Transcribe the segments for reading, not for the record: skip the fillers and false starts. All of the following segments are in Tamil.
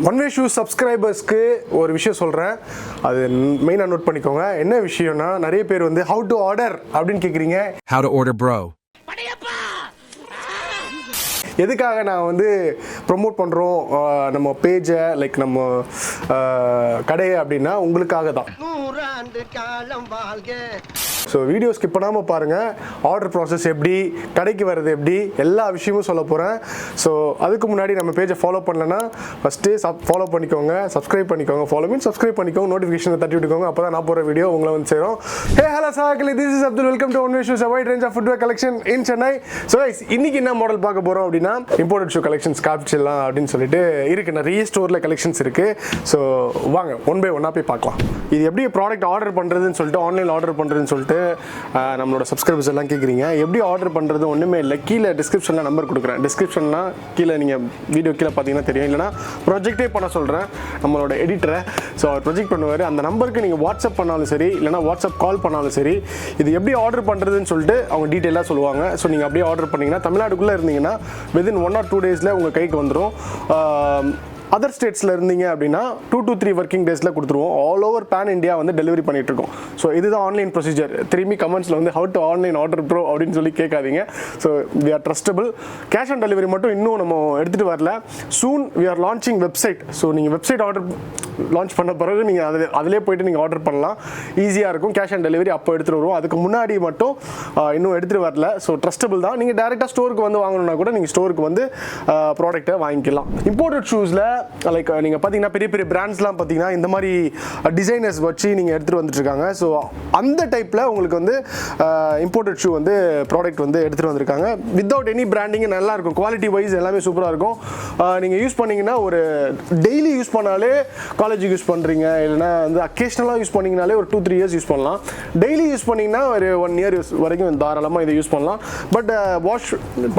ஒன் வே ஷூ சப்ஸ்கிரைபர்ஸ்க்கு ஒரு விஷயம் சொல்கிறேன், அது மெயினாக நோட் பண்ணிக்கோங்க. என்ன விஷயம்னா, நிறைய பேர் வந்து ஹவு டு ஆர்டர் அப்படின்னு கேட்குறீங்க. How to order bro. எதுக்காக நான் வந்து ப்ரொமோட் பண்ணுறோம் நம்ம பேஜை, லைக் நம்ம கடையை அப்படின்னா உங்களுக்காக தான். ஸோ வீடியோ ஸ்கிப் பண்ணாமல் பாருங்கள். ஆர்டர் ப்ராசஸ் எப்படி, கடைக்கு வர்றது எப்படி, எல்லா விஷயமும் சொல்ல போகிறேன். ஸோ அதுக்கு முன்னாடி நம்ம பேஜை ஃபாலோ பண்ணலன்னா ஃபஸ்ட்டு ஃபாலோ பண்ணிக்கோங்க, சப்ஸ்கிரைப் பண்ணிக்கோங்க. ஃபாலோ மீன் சப்ஸ்கிரைப் பண்ணிக்கோங்க, நோட்டிஃபிகேஷனை தட்டி விட்டுக்கோங்க. அப்போ தான் நான் போகிற வீடியோ உங்களை வந்து சேரும். ஹே ஹலோ சாக்களே, this is Abdul. Welcome to one way shoes, wide range of footwear collection in Chennai. So guys, இன்னைக்கு என்ன மாடல் பார்க்க போகிறோம் அப்படின்னா, இம்போர்ட்டட் ஷூ கலெக்ஷன்ஸ் காமிச்சிடலாம் அப்படின்னு சொல்லிட்டு இருக்குது. நிறைய ஸ்டோரில் கலெக்ஷன்ஸ் இருக்குது. ஸோ வாங்க ஒன் பை ஒன்னாக போய் பார்க்கலாம். இது எப்படி ப்ராடக்ட் ஆர்டர் பண்ணுறதுன்னு சொல்லிட்டு, ஆன்லைன் ஆர்டர் பண்ணுறதுன்னு சொல்லிட்டு நம்மளோட சப்ஸ்கிரைபர்ஸ் எல்லாம் கேட்குறீங்க. எப்படி ஆர்டர் பண்ணுறது ஒன்றுமே இல்லை. கீழே டிஸ்கிரிப்ஷனில் நம்பர் கொடுக்குறேன். டிஸ்கிரிப்ஷன்னா கீழே நீங்கள் வீடியோ கீழே பார்த்தீங்கன்னா தெரியும். இல்லைனா ப்ரொஜெக்டே பண்ண சொல்கிறேன் நம்மளோட எடிட்டரை. ஸோ அவர் ப்ரொஜெக்ட் பண்ணுவார். அந்த நம்பருக்கு நீங்கள் வாட்ஸ்அப் பண்ணாலும் சரி, இல்லைனா வாட்ஸ்அப் கால் பண்ணாலும் சரி, இது எப்படி ஆர்டர் பண்ணுறதுன்னு சொல்லிட்டு அவங்க டீட்டெயிலாக சொல்லுவாங்க. ஸோ நீங்கள் அப்படியே ஆர்டர் பண்ணிங்கன்னா, தமிழ்நாடுக்குள்ளே இருந்தீங்கன்னா வித்தின் 1 or 2 days உங்கள் கைக்கு வந்துடும். அதர் ஸ்டேட்ஸில் இருந்தீங்க அப்படின்னா 2 to 3 ஒர்க்கிங் டேஸில் கொடுத்துருவோம். ஆல் ஓவர் பேன் இந்தியா வந்து டெலிவரி பண்ணிகிட்டு இருக்கோம். ஸோ இதுதான் ஆன்லைன் ப்ரொசீஜர். திரும்பி கமெண்ட்ஸில் வந்து how to online order bro அப்படின்னு சொல்லி கேட்காதீங்க. So we are trustable. Cash on delivery மட்டும் இன்னும் நம்ம எடுத்துகிட்டு வரல. Soon we are launching website. So நீங்கள் வெப்சைட் ஆர்டர் லான்ச் பண்ண பிறகு நீங்கள் அதிலே போய்ட்டு நீங்கள் ஆர்டர் பண்ணலாம். ஈஸியாக இருக்கும். கேஷ் ஆன் டெலிவரி அப்போ எடுத்துகிட்டு வருவோம். அதுக்கு முன்னாடி மட்டும் இன்னும் எடுத்துகிட்டு வரல. ஸோ ட்ரஸ்டபிள் தான். நீங்கள் டேரெக்டாக ஸ்டோருக்கு வந்து வாங்கணுன்னா கூட நீங்கள் ஸ்டோருக்கு வந்து ப்ராடக்ட்டை வாங்கிக்கலாம். இம்போர்ட்டட் ஷூஸில் லைக் நீங்கள் பார்த்தீங்கன்னா பெரிய பெரிய பிராண்ட்ஸ்லாம் பார்த்தீங்கன்னா இந்த மாதிரி டிசைனர்ஸ் வச்சு நீங்கள் எடுத்துகிட்டு வந்துட்டுருக்காங்க. ஸோ அந்த டைப்பில் உங்களுக்கு வந்து இம்போர்ட்டட் ஷூ வந்து ப்ராடக்ட் வந்து எடுத்துகிட்டு வந்திருக்காங்க. வித்தவுட் எனி பிராண்டிங் நல்லாயிருக்கும். குவாலிட்டி வைஸ் எல்லாமே சூப்பராக இருக்கும். நீங்கள் யூஸ் பண்ணிங்கன்னா, ஒரு டெய்லி யூஸ் பண்ணாலே, காலேஜுக்கு யூஸ் பண்ணுறீங்க இல்லைனா வந்து அக்கேஷ்னலாக யூஸ் பண்ணிங்கனாலே ஒரு 2-3 years யூஸ் பண்ணலாம். டெய்லி யூஸ் பண்ணிங்கன்னா ஒரு 1 year வரைக்கும் தாராளமாக இதை யூஸ் பண்ணலாம். பட் வாஷ்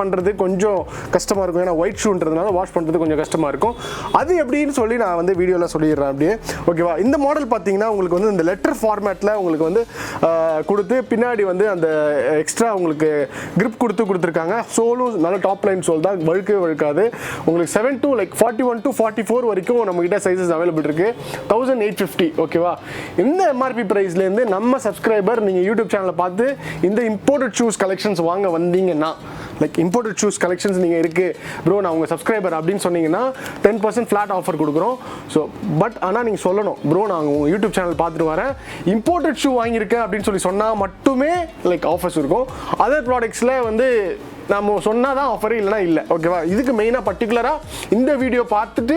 பண்ணுறது கொஞ்சம் கஷ்டமாக இருக்கும். ஏன்னா ஒயிட் ஷூன்றதுனால வாஷ் பண்ணுறது கொஞ்சம் கஷ்டமாக இருக்கும். அது எப்படின்னு சொல்லி நான் வந்து வீடியோவில் சொல்லிடுறேன் அப்படியே. ஓகேவா? இந்த மாடல் பார்த்தீங்கன்னா உங்களுக்கு வந்து இந்த லெட்டர் ஃபார்மேட்டில் உங்களுக்கு வந்து கொடுத்து பின்னாடி வந்து அந்த எக்ஸ்ட்ரா உங்களுக்கு கிரிப் கொடுத்துருக்காங்க. சோலும் நல்ல டாப் லைன் சோல் தான், வழுக்காது. உங்களுக்கு 7 to 41 to 44 வரைக்கும் நம்மகிட்ட சைஸஸ் அவைலபிள் இருக்கு. 1850. ஓகேவா? இந்த எம்ஆர்பி ப்ரைஸ்லேருந்து நம்ம சப்ஸ்கிரைபர் நீங்கள் யூடியூப் சேனலை பார்த்து இந்த இம்போர்ட்டட் ஷூஸ் கலெக்ஷன்ஸ் வாங்க வந்தீங்கன்னா, லைக் இம்போர்ட்டட் ஷூஸ் கலெக்ஷன்ஸ் நீங்கள் இருக்குது ப்ரோ, நான் உங்கள் சப்ஸ்கிரைபர் அப்படின்னு சொன்னீங்கன்னா 10% ஃப்ளாட் ஆஃபர் கொடுக்குறோம். ஸோ பட் ஆனால் நீங்கள் சொல்லணும், ப்ரோ நான் உங்கள் யூடியூப் சேனல் பார்த்துட்டு வரேன், இம்போர்ட்டட் ஷூ வாங்கியிருக்கேன் அப்படின்னு சொல்லி சொன்னால் மட்டுமே லைக் ஆஃபர்ஸ் இருக்கும். அதர் ப்ராடக்ட்ஸில் வந்து நம்ம சொன்னால் தான் ஆஃபர், இல்லைனா இல்லை. ஓகேவா? இதுக்கு மெயினாக பர்டிகுலராக இந்த வீடியோ பார்த்துட்டு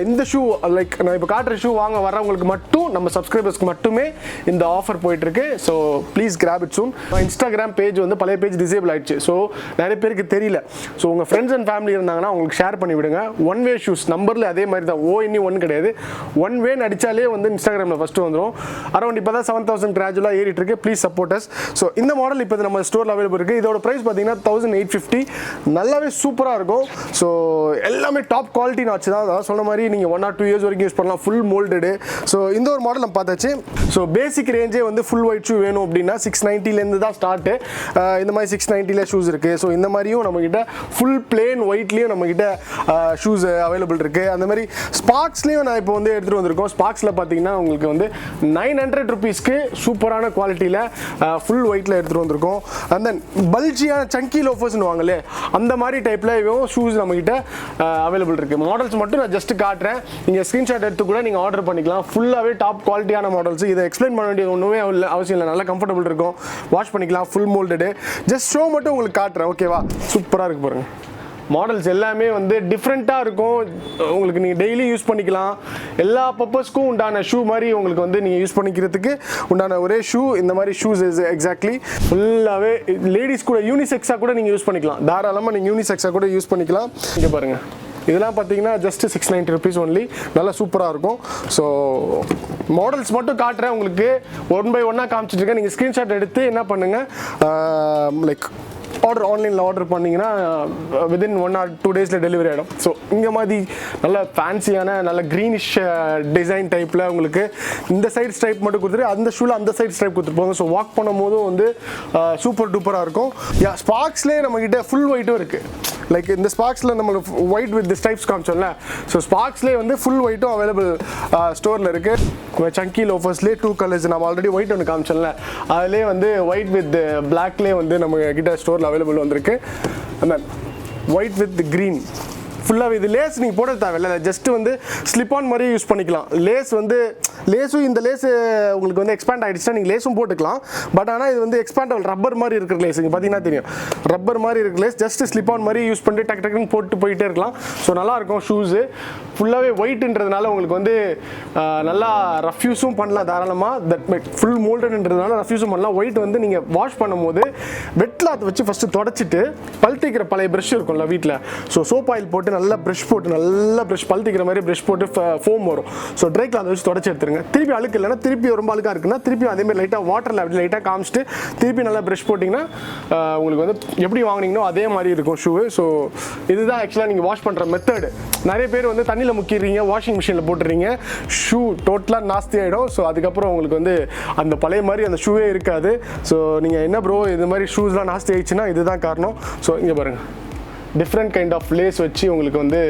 இந்த ஷூ லைக் நான் இப்போ காட்டுற ஷூ வாங்க வரவங்களுக்கு மட்டும், நம்ம சப்ஸ்கிரைபர்ஸ்க்கு மட்டுமே இந்த ஆஃபர் போயிட்டுருக்கு. So please graph it soon. Instagram page வந்து பழைய பேஜ் டிசேபிள் ஆயிடுச்சு. ஸோ நிறைய பேருக்கு தெரியல. ஸோ உங்கள் ஃப்ரெண்ட்ஸ் அண்ட் ஃபேமிலி இருந்தாங்கன்னா உங்களுக்கு ஷேர் பண்ணி விடுங்க. ஒன் வே ஷூஸ் நம்பரில் அதே மாதிரி தான், ONE1 கிடையாது. ஒன் வே அடித்தாலே வந்து இன்ஸ்டாகிராமில் ஃபஸ்ட்டு வந்துடும். அரௌண்ட் இப்போ தான் 7000 கிராஜுவலாக ஏறிட்டு இருக்கு. Please support us. ஸோ இந்த மாடல் இப்போ நம்ம ஸ்டோரில் அவைலபிள் இருக்குது. இதோட ப்ரைஸ் பார்த்தீங்கன்னா 1850. நல்லாவே சூப்பராக இருக்கும். ஸோ எல்லாமே டாப் குவாலிட்டி நாச்சு தான். அதாவது சொன்ன மாதிரி நீங்கள் 1 or 2 years வரைக்கும் யூஸ் பண்ணலாம். Full moulded. ஸோ இந்த ஒரு மாடல் நம்ம பார்த்தாச்சு. ஸோ பேசிக் ரேஞ்சே வந்து ஃபுல் ஒயிட் ஷூ வேணும் அப்படின்னா 690லேருந்து தான் ஸ்டார்ட்டு. இந்த மாதிரி 690ல ஷூஸ் இருக்குது. ஸோ இந்த மாதிரியும் நம்மக்கிட்ட ஃபுல் பிளேன் ஒயிட்லேயும் நம்மக்கிட்ட ஷூஸ் அவைலபிள் இருக்குது. அந்த மாதிரி ஸ்பார்க்ஸ்லேயும் நான் இப்போ வந்து எடுத்துகிட்டு வந்திருக்கோம். ஸ்பார்க்ஸில் பார்த்தீங்கன்னா உங்களுக்கு வந்து 900 rupeesக்கு சூப்பரான குவாலிட்டியில் ஃபுல் ஒயிட்டில் எடுத்துகிட்டு வந்திருக்கோம். அண்ட் தென் பல்ஜியான சங்கி லோஃபர்ஸ்னு வாங்கலே, அந்த மாதிரி டைப்பில் ஷூஸ் நம்மகிட்ட அவைலபிள் இருக்குது. மாடல்ஸ் மட்டும் நான் ஜஸ்ட் காட்டுறேன். நீங்கள் ஸ்க்ரீன்ஷாட் எடுத்து கூட நீங்கள் ஆர்டர் பண்ணிக்கலாம். ஃபுல்லாகவே டாப் குவாலிட்டியான மாடல்ஸ். இதை எக்ஸ்பிளைன் பண்ண வேண்டியது ஒன்றுமே அவசியம் இல்லை. நல்லா கம்ஃபர்டபுள் இருக்கும். வாஷ் பண்ணிக்கலாம். Full moulded. ஜஸ்ட் ஷோ மட்டும் உங்களுக்கு காட்டுறேன். ஓகேவா? சூப்பராக இருக்கு பாருங்கள். மாடல்ஸ் எல்லாமே வந்து டிஃப்ரெண்ட்டாக இருக்கும். உங்களுக்கு நீங்கள் டெய்லி யூஸ் பண்ணிக்கலாம். எல்லா பர்பஸ்க்கும் உண்டான ஷூ மாதிரி உங்களுக்கு வந்து நீங்கள் யூஸ் பண்ணிக்கிறதுக்கு உண்டான ஒரே ஷூ இந்த மாதிரி ஷூஸ் எக்ஸாக்ட்லி. ஃபுல்லாகவே லேடிஸ் கூட யூனிசெக்ஸாக கூட நீங்கள் யூஸ் பண்ணிக்கலாம். தாராளமாக நீங்கள் யூனிசெக்ஸாக கூட யூஸ் பண்ணிக்கலாம். இங்கே பாருங்கள், இதெல்லாம் பார்த்தீங்கன்னா ஜஸ்ட் 690 rupees ஒன்லி. நல்லா சூப்பராக இருக்கும். ஸோ மாடல்ஸ் மட்டும் காட்டுறேன் உங்களுக்கு. 1 by 1 காமிச்சிட்ருக்கேன். நீங்கள் ஸ்க்ரீன்ஷாட் எடுத்து என்ன பண்ணுங்கள், லைக் ஆன்லைனில் ஆர்டர் பண்ணிங்கன்னா வித்தின் 1 or 2 days டெலிவரி ஆகிடும். ஸோ இங்கே மாதிரி நல்ல ஃபேன்சியான நல்ல க்ரீனிஷ் டிசைன் டைப்பில் உங்களுக்கு இந்த சைட் ஸ்ட்ரைப் மட்டும் கொடுத்துட்டு அந்த ஷூவில் அந்த சைட் ஸ்ட்ரைப் கொடுத்துருப்பாங்க. ஸோ வாக் பண்ணும் போதும் வந்து சூப்பர் டூப்பராக இருக்கும். ஸ்பார்க்ஸ்லேயே நம்மக்கிட்ட ஃபுல் ஒயிட்டும் இருக்குது. லைக் இந்த ஸ்பார்க்ஸில் நம்மளுக்கு ஒயிட் வித் ஸ்ட்ரைப்ஸ் காமிச்சோம்ல, ஸோ ஸ்பார்க்ஸ்லேயே வந்து ஃபுல் ஒயிட்டும் அவைலபிள் ஸ்டோரில் இருக்குது. சங்கி லோஃபர்ஸ்லேயே 2 கலர்ஸ் நம்ம ஆல்ரெடி ஒயிட் ஒன்று காமிச்சோம்ல, அதுலேயே வந்து ஒயிட் வித் பிளாக்லேயே வந்து நம்ம கிட்ட ஸ்டோரில் அவைலபிள் வந்திருக்கு. அந்த ஒயிட் வித் க்ரீன் ஃபுல்லாகவே இது லேஸ் நீங்கள் போட தேவையில்லை, ஜஸ்ட் வந்து ஸ்லிப் ஆன் மாதிரி யூஸ் பண்ணிக்கலாம். லேஸ் வந்து லேஸும் இந்த லேஸு உங்களுக்கு வந்து எக்ஸ்பேண்ட் ஆகிடுச்சுன்னா நீங்கள் லேஸும் போட்டுக்கலாம். பட் ஆனால் இது வந்து எக்ஸ்பேண்டபிள் ரப்பர் மாதிரி இருக்கிற லேஸ், இங்கே பார்த்தீங்கன்னா தெரியும் ரப்பர் மாதிரி இருக்கிற லேஸ், ஜஸ்ட் ஸ்லிப் ஆன் மாதிரி யூஸ் பண்ணிட்டு டக்கு டக்குன்னு போட்டு போயிட்டே இருக்கலாம். ஸோ நல்லாயிருக்கும். ஷூஸு ஃபுல்லாகவே ஒயிட்ன்றதுனால உங்களுக்கு வந்து நல்லா ரஃப் யூஸும் பண்ணலாம் தாராளமாக. தட் ஃபுல் மோல்டட்ன்றதுனால ரஃப் யூஸும் பண்ணலாம். ஒயிட் வந்து நீங்கள் வாஷ் பண்ணும்போது வெட் கிளாத் வச்சு ஃபஸ்ட்டு தொடச்சிட்டு பல் தேய்க்கிற பழைய ப்ரஷ் இருக்கும்ல வீட்டில், ஸோ சோப் ஆயில் போட்டு நல்லா ப்ரஷ் போட்டு நல்லா ப்ரஷ் பல் தேய்க்கிற மாதிரி ப்ரஷ் போட்டு ஃபோம் வரும். ஸோ ட்ரை கிளாத் வச்சு தொடச்சி எடுத்துருங்க. திருப்பி அழுக்கு இல்லைன்னா திருப்பி ரொம்ப அழுக்காக இருக்குன்னா திருப்பி அதேமாதிரி லைட்டாக வாட்டரில் அப்படி லைட்டாக காமிச்சிட்டு திருப்பி நல்லா ப்ரஷ் போட்டிங்கன்னா உங்களுக்கு வந்து எப்படி வாங்கினீங்களோ அதே மாதிரி இருக்கும் ஷூ. ஸோ இதுதான் ஆக்சுவலாக நீங்கள் வாஷ் பண்ணுற மெத்தடு. நிறைய பேர் வந்து தண்ணியில் முக்கிடுறீங்க, வாஷிங் மிஷினில் போட்டுறீங்க, ஷூ டோட்டலாக நாஸ்தி ஆகிடும். ஸோ அதுக்கப்புறம் உங்களுக்கு வந்து அந்த பழைய மாதிரி அந்த ஷூவே இருக்காது. ஸோ நீங்கள் என்ன ப்ரோ இது மாதிரி ஷூஸ்லாம் நாஸ்தி ஆயிடுச்சுன்னா இதுதான் காரணம். ஸோ இங்கே பாருங்கள், டிஃப்ரெண்ட் கைண்ட் ஆஃப் லேஸ் வச்சு உங்களுக்கு வந்து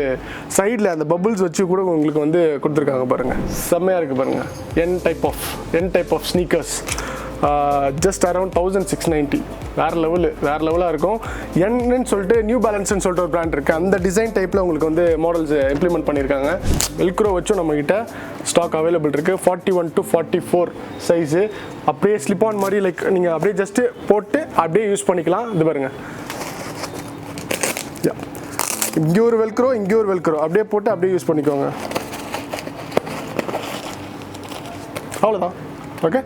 சைடில் அந்த பபுள்ஸ் வச்சு கூட உங்களுக்கு வந்து கொடுத்துருக்காங்க பாருங்கள். செம்மையாக இருக்குது பாருங்கள். என் type of sneakers just around 1690. வேறு லெவலாக இருக்கும். என்னன்னு சொல்லிட்டு நியூ பேலன்ஸ்ன்னு சொல்லிட்டு ஒரு பிராண்ட் இருக்குது, அந்த டிசைன் டைப்பில் உங்களுக்கு வந்து மாடல்ஸ் இம்ப்ளிமெண்ட் பண்ணியிருக்காங்க. வெல்க்ரோ வச்சும் நம்மக்கிட்ட ஸ்டாக் அவைலபிள் இருக்குது. 41 to 44 சைஸு. அப்படியே ஸ்லிப் ஆன் மாதிரி லைக் நீங்கள் அப்படியே ஜஸ்ட்டு போட்டு அப்படியே யூஸ் பண்ணிக்கலாம். இது பாருங்கள், இங்கே ஒரு வெல்க்ரோ இங்கே ஒரு வெல்க்ரோ அப்படியே போட்டு அப்படியே யூஸ் பண்ணிக்கோங்க. அவ்வளோதான். ஓகே,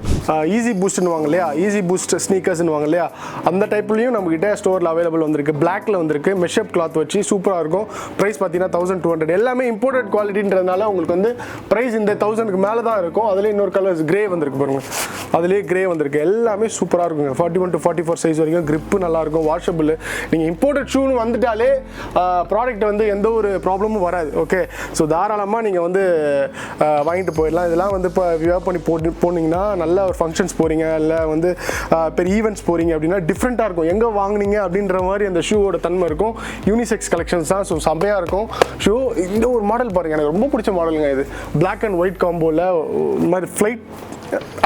ஈஸி பூஸ்ட்னு வாங்க இல்லையா, ஈஸி பூஸ்ட் ஸ்னீக்கர்ஸ்னு வாங்க இல்லையா, அந்த டைப்லையும் நம்மக்கிட்ட ஸ்டோரில் அவைலபிள் வந்திருக்கு. பிளாக்ல வந்திருக்கு, மெஷப் கிளாத் வச்சு சூப்பராக இருக்கும். ப்ரைஸ் பார்த்தீங்கன்னா 1200. எல்லாமே இம்போர்ட்டட் குவாலிட்டின்றதுனால உங்களுக்கு வந்து ப்ரைஸ் இந்த 1000க்கு மேலே தான் இருக்கும். அதில் இன்னொரு கலர்ஸ் கிரே வந்திருக்கு பாருங்க, அதுலேயே கிரே வந்திருக்கு. எல்லாமே சூப்பராக இருக்குங்க. 41 to 44 சைஸ் வரைக்கும். கிரிப்பு நல்லாயிருக்கும், வாஷபிள். நீங்கள் இம்போர்ட்டட் ஷூன்னு வந்துட்டாலே ப்ராடக்ட் வந்து எந்த ஒரு ப்ராப்ளமும் வராது. ஓகே, ஸோ தாராளமாக நீங்கள் வந்து வாங்கிட்டு போயிடலாம். இதெல்லாம் வந்து இப்போ வியர் பண்ணி போனீங்கன்னா நல்ல ஒரு ஃபங்க்ஷன்ஸ் போகிறீங்க, இல்லை வந்து பெரிய ஈவெண்ட்ஸ் போகிறீங்க அப்படின்னா டிஃப்ரெண்ட்டாக இருக்கும். எங்கே வாங்கினீங்க அப்படின்ற மாதிரி அந்த ஷூவோட தன்மை இருக்கும். யூனிசெக்ஸ் கலெக்ஷன்ஸ் தான். ஸோ செம்மையாக இருக்கும் ஷூ. இந்த ஒரு மாடல் பாருங்கள், எனக்கு ரொம்ப பிடிச்ச மாடலுங்க இது. பிளாக் அண்ட் ஒயிட் காம்போவில் இந்த மாதிரி ஃப்ளைட்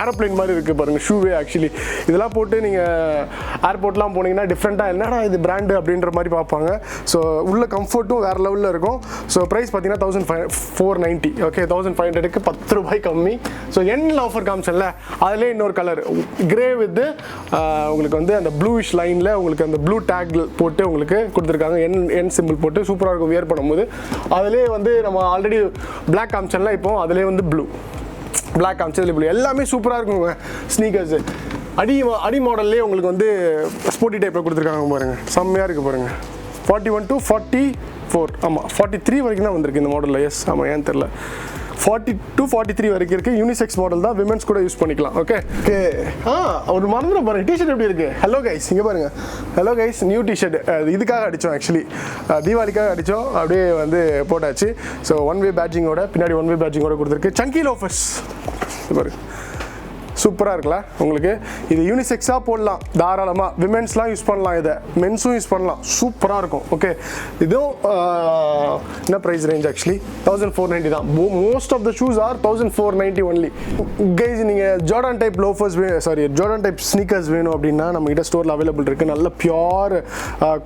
ஏரோப்ளைன் மாதிரி இருக்குது பாருங்கள் ஷூவே. ஆக்சுவலி இதெல்லாம் போட்டு நீங்கள் ஏர்போர்ட்லாம் போனீங்கன்னா டிஃப்ரெண்ட்டாக என்னடா இது பிராண்டு அப்படின்ற மாதிரி பார்ப்பாங்க. ஸோ உள்ள கம்ஃபர்ட்டும் வேறு லெவலில் இருக்கும். ஸோ ப்ரைஸ் பார்த்தீங்கன்னா 1490. ஓகே, 1500க்கு 10 ரூபாய் கம்மி. ஸோ எண்ணில் ஆஃபர் காமிச்சல அதிலே இன்னொரு கலர் கிரே வித் உங்களுக்கு வந்து அந்த ப்ளூஷ் லைனில் உங்களுக்கு அந்த ப்ளூ டேக் போட்டு உங்களுக்கு கொடுத்துருக்காங்க. என் சிம்பிள் போட்டு சூப்பராக இருக்கும் வியர் பண்ணும்போது. அதிலே வந்து நம்ம ஆல்ரெடி பிளாக் காமிச்சல, இப்போ அதிலே வந்து பிளாக் காமிச்சதுல ப்ளூ. எல்லாமே சூப்பராக இருக்குங்க ஸ்னீக்கர்ஸு. அடி மாடல்லே உங்களுக்கு வந்து ஸ்போர்ட்டி டைப்பில் கொடுத்துருக்காங்க பாருங்கள், செம்மையாக இருக்குது பாருங்கள். 41 to 44, ஆமாம் 43 வரைக்கும் தான் வந்திருக்கு இந்த மாடலில். எஸ், ஆமாம், ஏன் தெரில. 40 to 43 வரைக்கும் இருக்குது. யூனிசெக்ஸ் மாடல் தான், விமென்ஸ் கூட யூஸ் பண்ணிக்கலாம். Okay okay. ஒரு மறந்துடும் பாருங்கள், டிஷர்ட் எப்படி இருக்குது. ஹலோ கைஸ், இங்கே பாருங்கள். Hello guys, new t-shirt. இதுக்காக அடித்தோம், ஆக்சுவலி தீபாவளிக்காக அடித்தோம். அப்படியே வந்து போட்டாச்சு. ஸோ 1 வே பேட்ஜிங்கோட, பின்னாடி 1 வே பேட்ஜிங்கோட கொடுத்துருக்கு. சங்கி லோஃபர்ஸ் பாருங்க, சூப்பராக இருக்குல்ல உங்களுக்கு. இது யூனிசெக்ஸாக போடலாம் தாராளமாக. விமென்ஸ்லாம் யூஸ் பண்ணலாம், இதை மென்ஸும் யூஸ் பண்ணலாம். சூப்பராக இருக்கும். ஓகே, இதுவும் என்ன ப்ரைஸ் ரேஞ்ச் ஆக்சுவலி 1490 தான். Most of the shoes are 1490 only. Guys, நீங்கள் Jordan type loafers Jordan type sneakers வேணும் அப்படின்னா நம்மகிட்ட ஸ்டோரில் அவைலபிள் இருக்குது. நல்ல பியோர்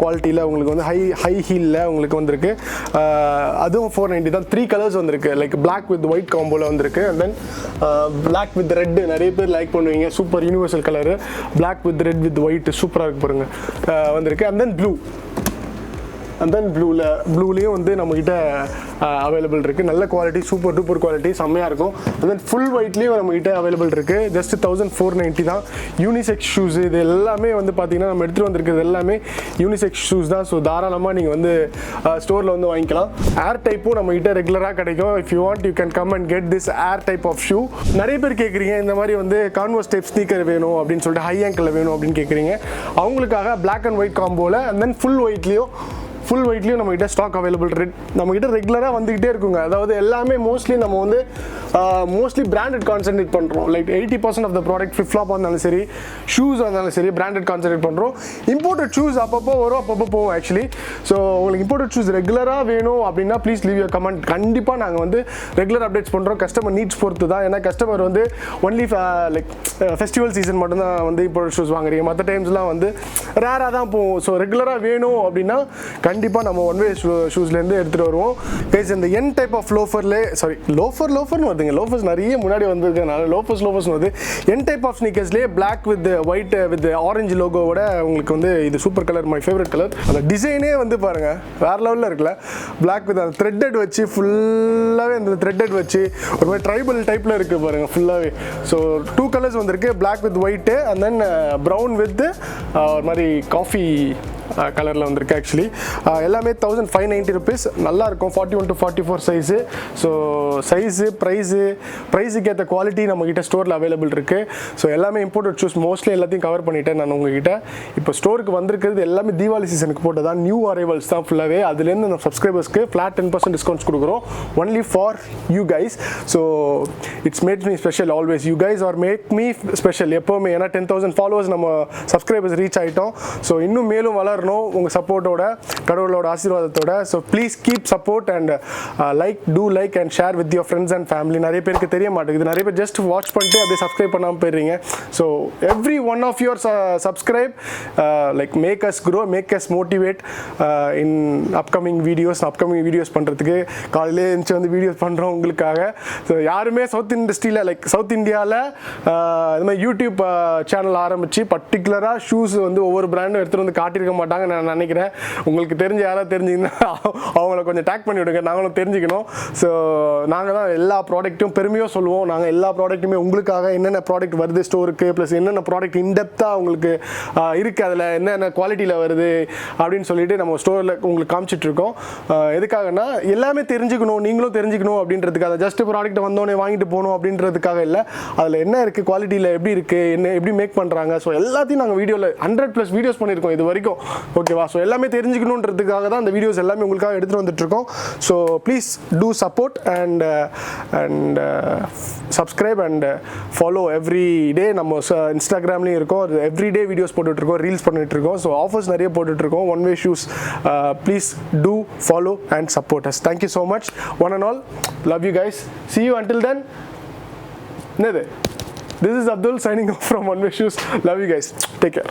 குவாலிட்டியில் உங்களுக்கு வந்து ஹை ஹீலில் உங்களுக்கு வந்திருக்கு. அதுவும் 490 தான். 3 கலர்ஸ் வந்திருக்கு. லைக் பிளாக் வித் ஒயிட் காம்போவில் வந்திருக்கு. And then black with red நிறைய பேர் லைக் பண்ணுவீங்க. Super universal colour, black with red with white சூப்பராக இருக்கு பாருங்க வந்திருக்கு. And then blue and then ப்ளூலேயும் வந்து நம்மக்கிட்ட அவைலபிள் இருக்குது. நல்ல குவாலிட்டி, சூப்பர் டூப்பர் குவாலிட்டி, செம்மையாக இருக்கும். அண்ட் தென் ஃபுல் ஒயிட்லேயும் நம்மக்கிட்ட அவைலபிள் இருக்குது. ஜஸ்ட் 1490 தான். யூனிசெக்ஸ் ஷூஸ் இது எல்லாமே வந்து பார்த்தீங்கன்னா நம்ம எடுத்துகிட்டு வந்திருக்கிறது எல்லாமே யூனிசெக்ஸ் ஷூஸ் தான். ஸோ தாராளமாக நீங்கள் வந்து ஸ்டோரில் வந்து வாங்கிக்கலாம். ஏர் டைப்பும் நம்மக்கிட்ட ரெகுலராக கிடைக்கும். If you want you can come and get this air type of shoe. நிறைய பேர் கேட்குறீங்க இந்த மாதிரி வந்து கான்வர்ஸ் டைப் ஸ்னீக்கர் வேணும் அப்படின்னு சொல்லிட்டு, ஹை ஆங்கிளில் வேணும் அப்படின்னு கேட்குறீங்க. அவங்களுக்காக பிளாக் அண்ட் ஒயிட் காம்போவில் அண்ட் தென் ஃபுல் ஒயிட்லேயும் நம்மகிட்ட ஸ்டாக் அவைலபிள். நம்மகிட்ட ரெகுலராக வந்துக்கிட்டே இருக்குங்க. அதாவது எல்லாமே மோஸ்ட்லி நம்ம வந்து மோஸ்ட்லி பிராண்டட் கான்சென்ட்ரேட் பண்ணுறோம். Like 80% of the product flip-flop இருந்தாலும் சரி, ஷூஸ் இருந்தாலும் சரி, பிராண்டட் கான்சென்ட்ரேட் பண்ணுறோம். இம்போர்ட்டட் ஷூஸ் அப்பப்போ வரும், அப்பப்போ போவோம் ஆக்சுவலி. ஸோ உங்களுக்கு இம்போர்ட்டட் ஷூஸ் ரெகுலராக வேணும் அப்படின்னா ப்ளீஸ் லீவ் யூர் கமெண்ட். கண்டிப்பாக நாங்கள் வந்து ரெகுலர் அப்டேட்ஸ் பண்ணுறோம். கஸ்டமர் நீட்ஸ் பொறுத்து தான். ஏன்னா கஸ்டமர் வந்து ஒன்லி லைக் ஃபெஸ்டிவல் சீசன் மட்டும்தான் வந்து இம்போர்ட்டட் ஷூஸ் வாங்குறீங்க. மற்ற டைம்ஸ்லாம் வந்து ரேராக தான் போவோம். ஸோ ரெகுலராக வேணும் அப்படின்னா கண்டிப்பாக நம்ம ஒன் வே ஷூஸ்லேருந்து எடுத்துகிட்டு வருவோம். கைஸ் இந்த என் டைப் ஆஃப் லோஃபர்னு வருதுங்க. லோஃபர்ஸ் நிறைய முன்னாடி வந்திருக்கனால லோஃபர்ஸ் வருது. என் டைப் ஆஃப் ஸ்னீக்கர்ஸ்லேயே black with white with orange லோகோவோட உங்களுக்கு வந்து இது super colour, my favourite colour. அந்த டிசைனே வந்து பாருங்கள் வேறு லெவலில் இருக்குல்ல. பிளாக் வித் அந்த த்ரெட்டட் வச்சு ஃபுல்லாகவே அந்த த்ரெட்டட் வச்சு ஒரு மாதிரி ட்ரைபல் டைப்பில் இருக்குது பாருங்கள் ஃபுல்லாகவே. ஸோ 2 கலர்ஸ் வந்திருக்கு, black with white and then brown with ஒரு மாதிரி காஃபி கலரில் வந்திருக்கு. ஆக்சுவலி எல்லாமே 1590 ருபீஸ். நல்லாயிருக்கும். 41 to 44 சைஸு. ஸோ சைஸு ப்ரைஸுக்கு ஏற்ற குவாலிட்டி நம்மக்கிட்ட ஸ்டோரில் அவைலபிள் இருக்குது. ஸோ எல்லாமே இம்போர்ட்டட் ஷூஸ் மோஸ்ட்லி எல்லாத்தையும் கவர் பண்ணிவிட்டேன் நான் உங்ககிட்ட. இப்போ ஸ்டோருக்கு வந்திருக்கிறது எல்லாமே தீபாவளி சீசனுக்கு போட்டு தான், நியூ அரைவல்ஸ் தான் ஃபுல்லாகவே. அதுலேருந்து நம்ம சப்ஸ்கிரைபர்ஸ்க்கு ஃப்ளாட் 10% டிஸ்கவுண்ட்ஸ் கொடுக்குறோம் only for you guys. So it's made me special always. You guys are make me special எப்போவுமே. ஏன்னா 10,000 ஃபாலோவர்ஸ் நம்ம சப்ஸ்கிரைபர்ஸ் ரீச் ஆகிட்டோம். ஸோ இன்னும் மேலும் வளரணும் உங்கள் சப்போர்ட்டோட, கடவுளோட ஆசீர்வாதத்தோட. So please keep support and like and share with your friends and family. நிறைய பேருக்கு தெரிய மாட்டேங்குது. நிறைய பேர் ஜஸ்ட் வாட்ச் பண்ணிட்டு அப்படியே சப்ஸ்கிரைப் பண்ணாமல் போயிடுறீங்க. So every one of your subscribe like make us grow, make us motivate in upcoming videos பண்ணுறதுக்கு. காலையிலே எழுந்துச்சு வந்து வீடியோஸ் பண்ணுறோம் உங்களுக்காக. ஸோ யாருமே சவுத் இண்டஸ்ட்ரியில் லைக் சவுத் இந்தியாவில் இது மாதிரி யூடியூப் சேனல் ஆரம்பித்து பர்டிகுலராக ஷூஸ் வந்து ஒவ்வொரு பிராண்டும் எடுத்துகிட்டு வந்து காட்டியிருக்க மாட்டாங்க நான் நினைக்கிறேன். உங்களுக்கு தெரிஞ்ச யாராவது தெரிஞ்சிங்கன்னா அவங்கள கொஞ்சம் டேக் பண்ணி விடுங்க, நாங்களும் தெரிஞ்சுக்கணும். ஸோ நாங்கள் தான் எல்லா ப்ராடக்ட்டும் பெருமையாக சொல்லுவோம். நாங்கள் எல்லா ப்ராடக்ட்டுமே உங்களுக்காக என்னென்ன ப்ராடக்ட் வருது ஸ்டோருக்கு, ப்ளஸ் என்னென்ன ப்ராடக்ட் இன்டெப்த்தாக உங்களுக்கு இருக்குது, அதில் என்னென்ன குவாலிட்டியில் வருது அப்படின்னு சொல்லிட்டு நம்ம ஸ்டோரில் உங்களுக்கு காமிச்சிட்ருக்கோம். எதுக்காகனா எல்லாமே தெரிஞ்சுக்கணும், நீங்களும் தெரிஞ்சுக்கணும் அப்படின்றதுக்காக. ஜஸ்ட் ப்ராடக்ட் வந்தோடனே வாங்கிட்டு போகணும் அப்படின்றதுக்காக இல்லை. அதில் என்ன இருக்குது, குவாலிட்டியில் எப்படி இருக்குது, என்ன எப்படி மேக் பண்ணுறாங்க, ஸோ எல்லாத்தையும் நாங்கள் வீடியோவில் 100+ வீடியோஸ் பண்ணியிருக்கோம் இது வரைக்கும். ஓகேவா? ஸோ எல்லாமே தெரிஞ்சுக்கணுன்றதுக்காக தான் அந்த வீடியோஸ் எல்லாமே உங்களுக்காக எடுத்துகிட்டு வந்துட்டுருக்கோம். So please do support and subscribe and follow every day. நம்ம இன்ஸ்டாகிராம்லேயும் இருக்கோம், எவ்ரிடே வீடியோஸ் போட்டுட்ருக்கோம், ரீல்ஸ் பண்ணிகிட்ருக்கோம். ஸோ ஆஃபர்ஸ் நிறைய போட்டுட்ருக்கோம். One way shoes. Please do follow and support us. Thank you so much. One and all, love you guys. See you until then. This is Abdul signing off from One Way Shoes. Love you guys. Take care.